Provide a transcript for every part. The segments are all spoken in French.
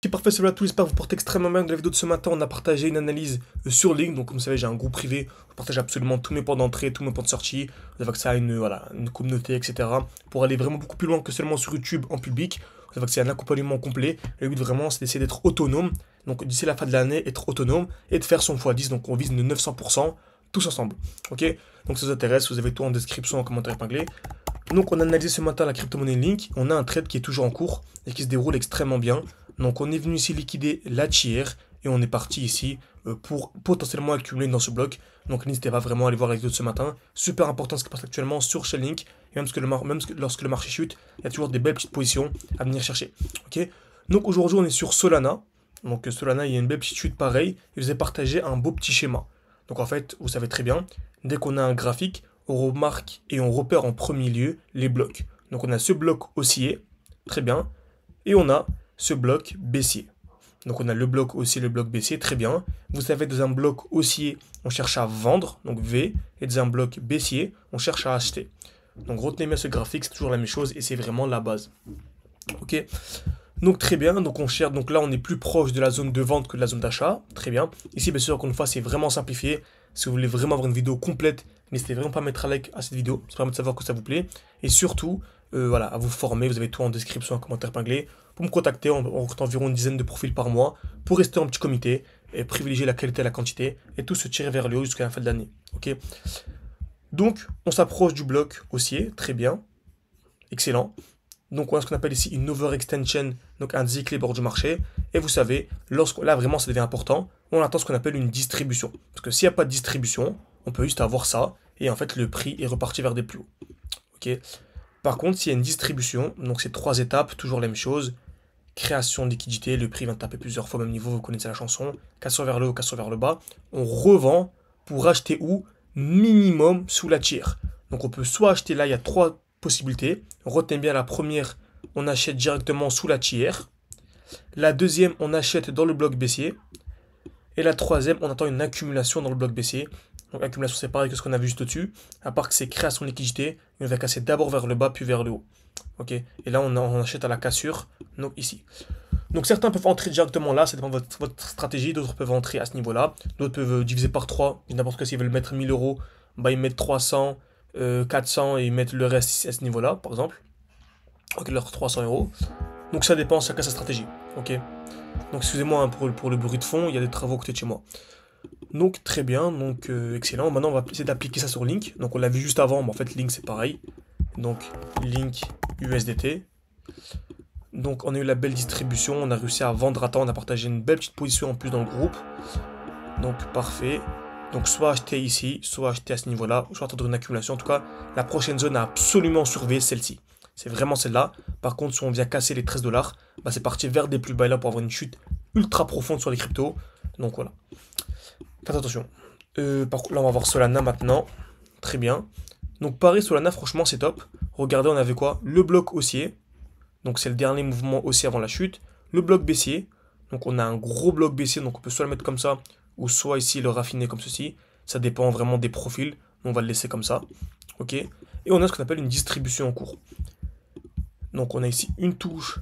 C'est parfait, cela tout, j'espère que vous portez extrêmement bien. Dans la vidéo de ce matin, on a partagé une analyse sur LinkedIn. Donc, comme vous savez, j'ai un groupe privé. Je partage absolument tous mes points d'entrée, tous mes points de sortie. Vous avez accès à une communauté, etc. Pour aller vraiment beaucoup plus loin que seulement sur YouTube en public. Vous avez accès à un accompagnement complet. Le but vraiment, c'est d'essayer d'être autonome. Donc, d'ici la fin de l'année, être autonome et de faire son x10. Donc, on vise de 900% tous ensemble. Ok? Donc, si ça vous intéresse, vous avez tout en description, en commentaire épinglé. Donc, on a analysé ce matin la crypto-monnaie Link. On a un trade qui est toujours en cours et qui se déroule extrêmement bien. Donc, on est venu ici liquider la tiers et on est parti ici pour potentiellement accumuler dans ce bloc. Donc, n'hésitez pas vraiment à aller voir la vidéo de ce matin. Super important ce qui passe actuellement sur Chainlink. Et même lorsque le marché chute, il y a toujours des belles petites positions à venir chercher. Ok? Donc, aujourd'hui, on est sur Solana. Donc, Solana, il y a une belle petite chute pareille. Et je vous ai partagé un beau petit schéma. Donc, en fait, vous savez très bien, dès qu'on a un graphique, on remarque et on repère en premier lieu les blocs. Donc on a ce bloc haussier, très bien, et on a ce bloc baissier. Donc on a le bloc haussier, le bloc baissier, très bien. Vous savez, dans un bloc haussier, on cherche à vendre, donc V, et dans un bloc baissier, on cherche à acheter. Donc retenez bien ce graphique, c'est toujours la même chose, et c'est vraiment la base. Ok, donc très bien, donc on cherche, donc là on est plus proche de la zone de vente que de la zone d'achat, très bien. Ici bien sûr encore une fois c'est vraiment simplifié, si vous voulez vraiment avoir une vidéo complète, n'hésitez vraiment pas à mettre un like à cette vidéo, ça permet de savoir que ça vous plaît. Et surtout, voilà, à vous former, vous avez tout en description, en commentaire épinglé. Pour me contacter, on recrute environ une dizaine de profils par mois, pour rester en petit comité, et privilégier la qualité et la quantité, et tout se tirer vers le haut jusqu'à la fin de l'année. Ok. Donc on s'approche du bloc haussier, très bien, excellent. Donc on a ce qu'on appelle ici une overextension, donc un déséquilibre du marché. Et vous savez, là vraiment ça devient important, on attend ce qu'on appelle une distribution. Parce que s'il n'y a pas de distribution, on peut juste avoir ça, et en fait le prix est reparti vers des plus hauts. Ok. Par contre, s'il y a une distribution, donc c'est 3 étapes, toujours la même chose. Création de liquidité, le prix va taper plusieurs fois au même niveau, vous connaissez la chanson. Cassure vers le haut, cassure vers le bas. On revend pour acheter où? Minimum sous la tiers. Donc on peut soit acheter là, il y a 3 possibilités. Retenez bien la première, on achète directement sous la tiers. La deuxième, on achète dans le bloc baissier. Et la troisième, on attend une accumulation dans le bloc baissier. Donc accumulation, c'est pareil que ce qu'on a vu juste au-dessus, à part que c'est création de liquidité, et on va casser d'abord vers le bas, puis vers le haut. Ok. Et là, on achète à la cassure, donc ici. Donc certains peuvent entrer directement là, ça dépend de votre stratégie, d'autres peuvent entrer à ce niveau-là, d'autres peuvent diviser par 3, n'importe quoi, s'ils veulent mettre 1000 euros, bah ils mettent 300, 400 et ils mettent le reste à ce niveau-là, par exemple. Ok, leurs 300 euros. Donc ça dépend, chacun sa stratégie. Ok. Donc excusez-moi hein, pour le bruit de fond, il y a des travaux à côté de chez moi. Donc très bien, donc excellent. Maintenant on va essayer d'appliquer ça sur Link. Donc on l'a vu juste avant, mais en fait Link c'est pareil. Donc Link USDT. Donc on a eu la belle distribution, on a réussi à vendre à temps, on a partagé une belle petite position en plus dans le groupe. Donc parfait. Donc soit acheter ici, soit acheter à ce niveau-là, soit attendre une accumulation. En tout cas, la prochaine zone à absolument surveiller celle-ci. C'est vraiment celle-là. Par contre, si on vient casser les 13 $, bah, c'est parti vers des plus bas là pour avoir une chute ultra profonde sur les cryptos. Donc voilà. Faites attention. Par contre, là, on va voir Solana maintenant. Très bien. Donc pareil, Solana, franchement, c'est top. Regardez, on avait quoi? Le bloc haussier. Donc c'est le dernier mouvement haussier avant la chute. Le bloc baissier. Donc on a un gros bloc baissier, donc on peut soit le mettre comme ça, ou soit ici le raffiner comme ceci. Ça dépend vraiment des profils. On va le laisser comme ça. Ok. Et on a ce qu'on appelle une distribution en cours. Donc on a ici une touche,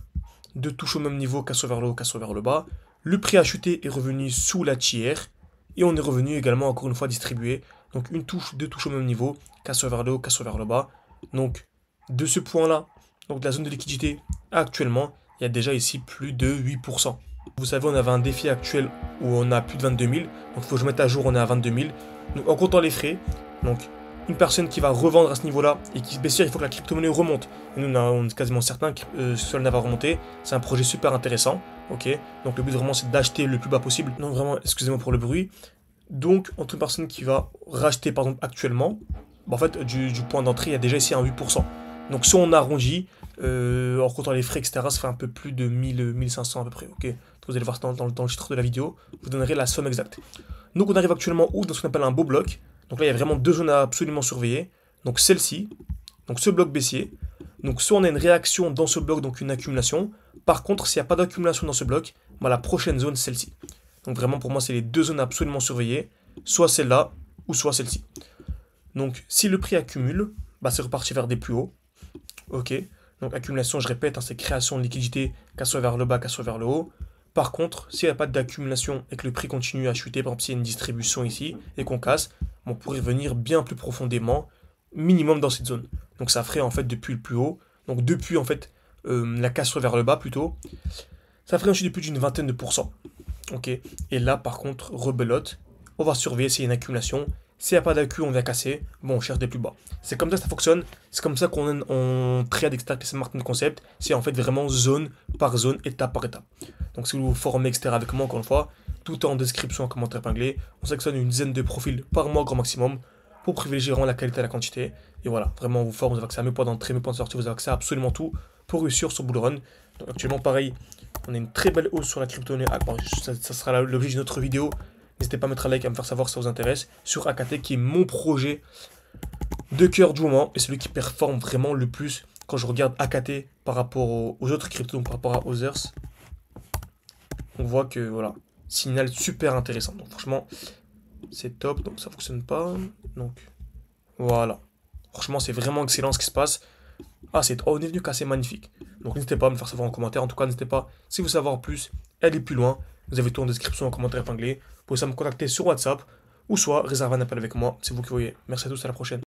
deux touches au même niveau, cassure vers le haut, cassure vers le bas. Le prix a chuté est revenu sous la tiers. Et on est revenu également encore une fois distribué. Donc une touche, deux touches au même niveau, cassure vers le haut, cassure vers le bas. Donc de ce point-là, donc de la zone de liquidité, actuellement, il y a déjà ici plus de 8%. Vous savez, on avait un défi actuel où on a plus de 22 000. Donc il faut que je mette à jour, on est à 22 000. Donc en comptant les frais, donc une personne qui va revendre à ce niveau-là et qui, bien sûr, il faut que la crypto-monnaie remonte. Et nous, on est quasiment certain que Solana va remonter. C'est un projet super intéressant. Ok. Donc le but vraiment, c'est d'acheter le plus bas possible. Donc vraiment, excusez-moi pour le bruit. Donc entre une personne qui va racheter, par exemple, actuellement, bah, en fait, du point d'entrée, il y a déjà ici un 8%. Donc si on arrondit, en comptant les frais, etc., ça fait un peu plus de 1500 à peu près. Ok. Donc, vous allez voir dans le titre de la vidéo, je vous donnerai la somme exacte. Donc on arrive actuellement où? Dans ce qu'on appelle un beau bloc. Donc là, il y a vraiment deux zones à absolument surveiller. Donc celle-ci, donc ce bloc baissier. Donc soit on a une réaction dans ce bloc, donc une accumulation. Par contre, s'il n'y a pas d'accumulation dans ce bloc, bah, la prochaine zone, c'est celle-ci. Donc vraiment, pour moi, c'est les deux zones à absolument surveiller. Soit celle-là, ou soit celle-ci. Donc si le prix accumule, bah, c'est reparti vers des plus hauts. Ok. Donc accumulation, je répète, hein, c'est création de liquidité, cassure vers le bas, cassure vers le haut. Par contre, s'il n'y a pas d'accumulation et que le prix continue à chuter, par exemple s'il y a une distribution ici et qu'on casse, on pourrait venir bien plus profondément, minimum dans cette zone. Donc ça ferait en fait depuis le plus haut, donc depuis en fait la cassure vers le bas plutôt, ça ferait un chute de plus d'une vingtaine de pourcents. Ok. Et là par contre, rebelote, on va surveiller s'il y a une accumulation. S'il n'y a pas d'accu, on vient casser. Bon, on cherche des plus bas. C'est comme ça que ça fonctionne. C'est comme ça qu'on trade, etc. Les Smart Concept. C'est en fait vraiment zone par zone, étape par étape. Donc si vous vous formez, etc. avec moi, encore une fois, tout est en description, en commentaire épinglé. On sélectionne une dizaine de profils par mois, grand maximum, pour privilégier vraiment la qualité et la quantité. Et voilà, vraiment, on vous forme, vous avez accès à mes points d'entrée, mes points de sortie, vous avez accès à absolument tout pour réussir sur Bull Run. Donc actuellement, pareil, on a une très belle hausse sur la crypto-monnaie. Ah, bon, ça sera l'objet d'une autre vidéo. N'hésitez pas à mettre un like, à me faire savoir si ça vous intéresse, sur AKT, qui est mon projet de cœur du moment, et celui qui performe vraiment le plus quand je regarde AKT par rapport aux autres cryptos, donc par rapport à Others. On voit que, voilà, signal super intéressant. Donc franchement, c'est top, donc ça fonctionne pas. Donc, voilà. Franchement, c'est vraiment excellent ce qui se passe. Ah, on est venu casser, magnifique. Donc n'hésitez pas à me faire savoir en commentaire. En tout cas, n'hésitez pas, si vous voulez savoir plus, aller plus loin. Vous avez tout en description, en commentaire épinglé. Vous pouvez ça me contacter sur WhatsApp ou soit réserver un appel avec moi. C'est vous qui voyez. Merci à tous, à la prochaine.